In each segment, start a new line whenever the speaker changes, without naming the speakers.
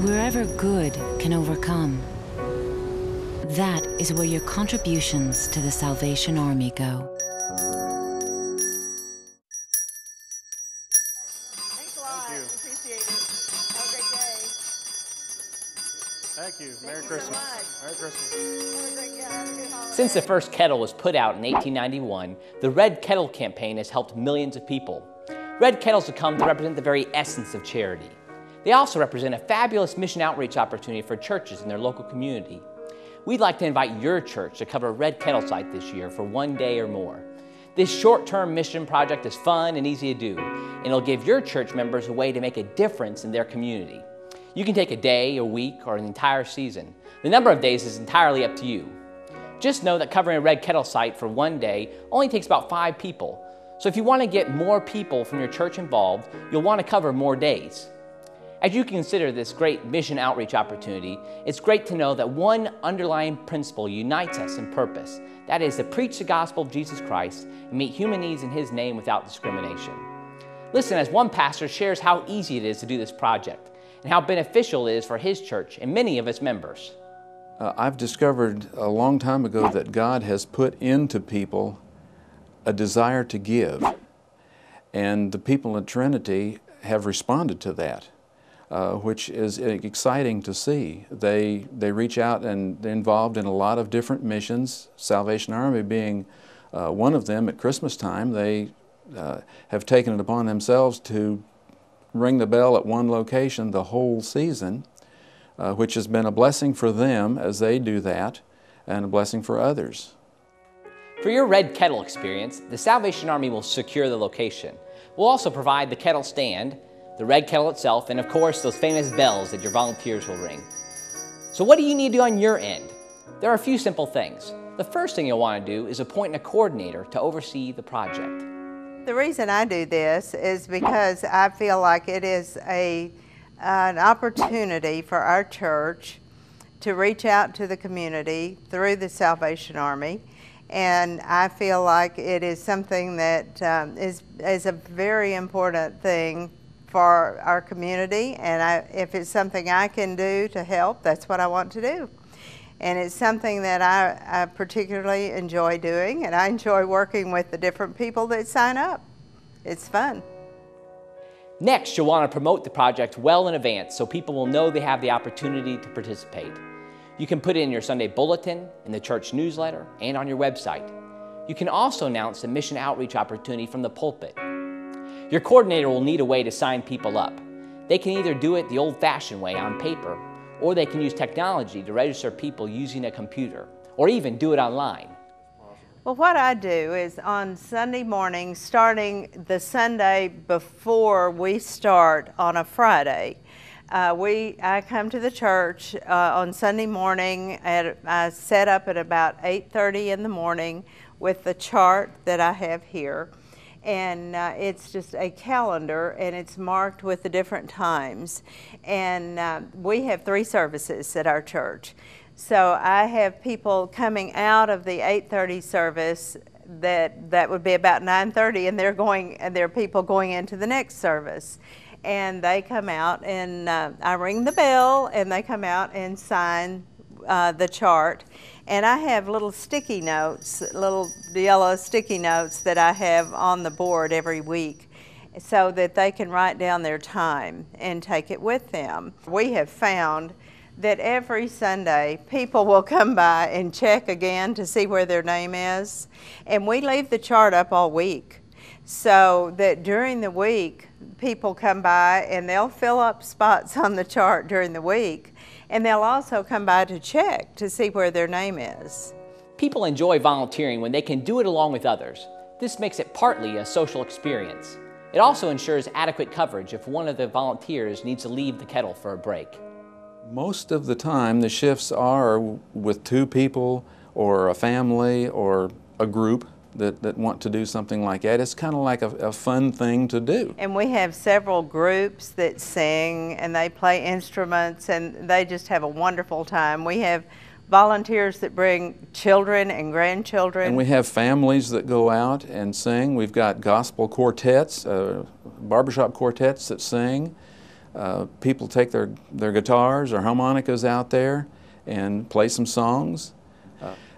Wherever good can overcome, that is where your contributions to the Salvation Army go.
Thanks a lot.
Thank you.
Appreciate it. Have a great day.
Thank you. Merry
Thank you so
Christmas.
much.
Merry Christmas.
Have a great day. Have a good holiday.
Since the first Kettle was put out in 1891, the Red Kettle campaign has helped millions of people. Red Kettles have come to represent the very essence of charity. They also represent a fabulous mission outreach opportunity for churches in their local community. We'd like to invite your church to cover a Red Kettle site this year for one day or more. This short-term mission project is fun and easy to do, and it'll give your church members a way to make a difference in their community. You can take a day, a week, or an entire season. The number of days is entirely up to you. Just know that covering a Red Kettle site for one day only takes about 5 people. So if you want to get more people from your church involved, you'll want to cover more days. As you consider this great mission outreach opportunity, it's great to know that one underlying principle unites us in purpose. That is to preach the gospel of Jesus Christ and meet human needs in His name without discrimination. Listen as one pastor shares how easy it is to do this project and how beneficial it is for his church and many of its members.
I've discovered a long time ago that God has put into people a desire to give, and the people in Trinity have responded to that, which is exciting to see. They reach out and they're involved in a lot of different missions, Salvation Army being one of them. At Christmas time, they have taken it upon themselves to ring the bell at one location the whole season, which has been a blessing for them as they do that, and a blessing for others.
For your Red Kettle experience, the Salvation Army will secure the location. We'll also provide the kettle stand, the Red Kettle itself, and of course those famous bells that your volunteers will ring. So what do you need to do on your end? There are a few simple things. The first thing you'll want to do is appoint a coordinator to oversee the project.
The reason I do this is because I feel like it is an opportunity for our church to reach out to the community through the Salvation Army. And I feel like it is something that is a very important thing for our community, and if it's something I can do to help, that's what I want to do. And it's something that I particularly enjoy doing, and I enjoy working with the different people that sign up. It's fun.
Next, you'll want to promote the project well in advance so people will know they have the opportunity to participate. You can put it in your Sunday bulletin, in the church newsletter, and on your website. You can also announce the mission outreach opportunity from the pulpit. Your coordinator will need a way to sign people up. They can either do it the old-fashioned way on paper, or they can use technology to register people using a computer, or even do it online.
Well, what I do is on Sunday morning, starting the Sunday before we start on a Friday, I come to the church on Sunday morning. I set up at about 8:30 in the morning with the chart that I have here. And it's just a calendar, and it's marked with the different times. And we have 3 services at our church. So I have people coming out of the 8:30 service that would be about 9:30, and there are people going into the next service. And they come out, and I ring the bell, and they come out and sign the chart. And I have little sticky notes, little yellow sticky notes that I have on the board every week so that they can write down their time and take it with them. We have found that every Sunday people will come by and check again to see where their name is. And we leave the chart up all week so that during the week people come by and they'll fill up spots on the chart during the week. And they'll also come by to check to see where their name is.
People enjoy volunteering when they can do it along with others. This makes it partly a social experience. It also ensures adequate coverage if one of the volunteers needs to leave the kettle for a break.
Most of the time the shifts are with 2 people or a family or a group that want to do something like that. It's kind of like a fun thing to do.
And we have several groups that sing and they play instruments and they just have a wonderful time. We have volunteers that bring children and grandchildren.
And we have families that go out and sing. We've got gospel quartets, barbershop quartets that sing. people take their guitars or harmonicas out there and play some songs.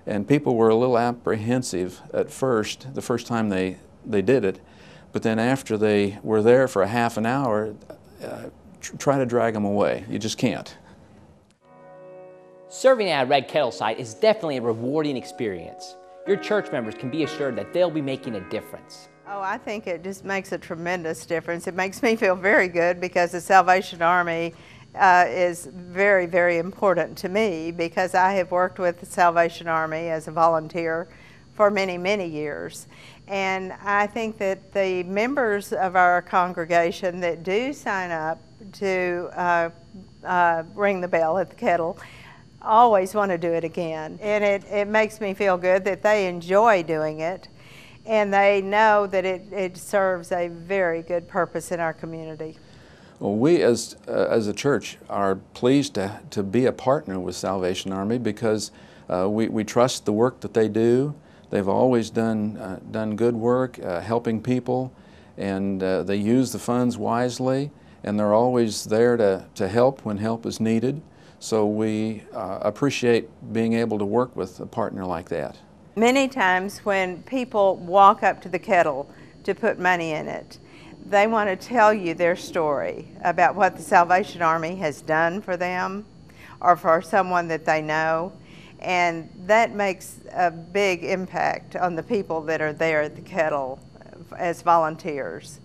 And people were a little apprehensive at first, the first time they did it. But then after they were there for a half an hour, try to drag them away. You just can't.
Serving at a Red Kettle site is definitely a rewarding experience. Your church members can be assured that they'll be making a difference.
Oh, I think it just makes a tremendous difference. It makes me feel very good because the Salvation Army is very, very important to me because I have worked with the Salvation Army as a volunteer for many, many years. And I think that the members of our congregation that do sign up to ring the bell at the Kettle always want to do it again. And it makes me feel good that they enjoy doing it and they know that it serves a very good purpose in our community.
Well, we as a church are pleased to be a partner with Salvation Army because we trust the work that they do. They've always done good work helping people, and they use the funds wisely, and they're always there to help when help is needed. So we appreciate being able to work with a partner like that.
Many times when people walk up to the Kettle to put money in it, they want to tell you their story about what the Salvation Army has done for them or for someone that they know. And that makes a big impact on the people that are there at the Kettle as volunteers.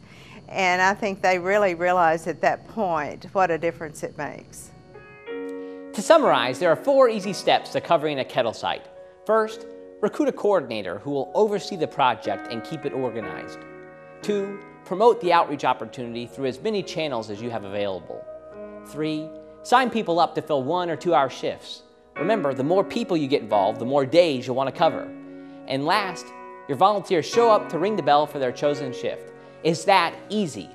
And I think they really realize at that point what a difference it makes.
To summarize, there are 4 easy steps to covering a Kettle site. First, recruit a coordinator who will oversee the project and keep it organized. 2, promote the outreach opportunity through as many channels as you have available. 3, sign people up to fill 1 or 2 hour shifts. Remember, the more people you get involved, the more days you'll want to cover. And last, your volunteers show up to ring the bell for their chosen shift. It's that easy.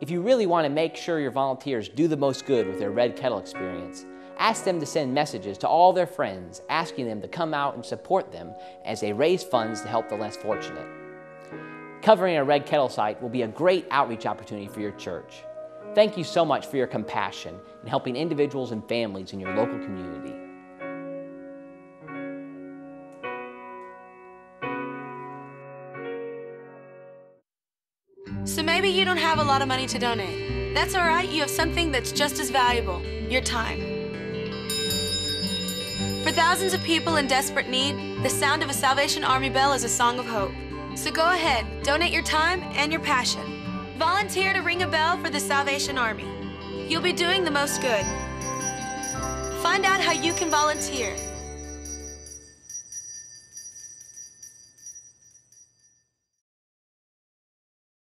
If you really want to make sure your volunteers do the most good with their Red Kettle experience, ask them to send messages to all their friends asking them to come out and support them as they raise funds to help the less fortunate. Covering a Red Kettle site will be a great outreach opportunity for your church. Thank you so much for your compassion in helping individuals and families in your local community.
So maybe you don't have a lot of money to donate. That's all right, you have something that's just as valuable, your time. For thousands of people in desperate need, the sound of a Salvation Army bell is a song of hope. So go ahead, donate your time and your passion. Volunteer to ring a bell for the Salvation Army. You'll be doing the most good. Find out how you can volunteer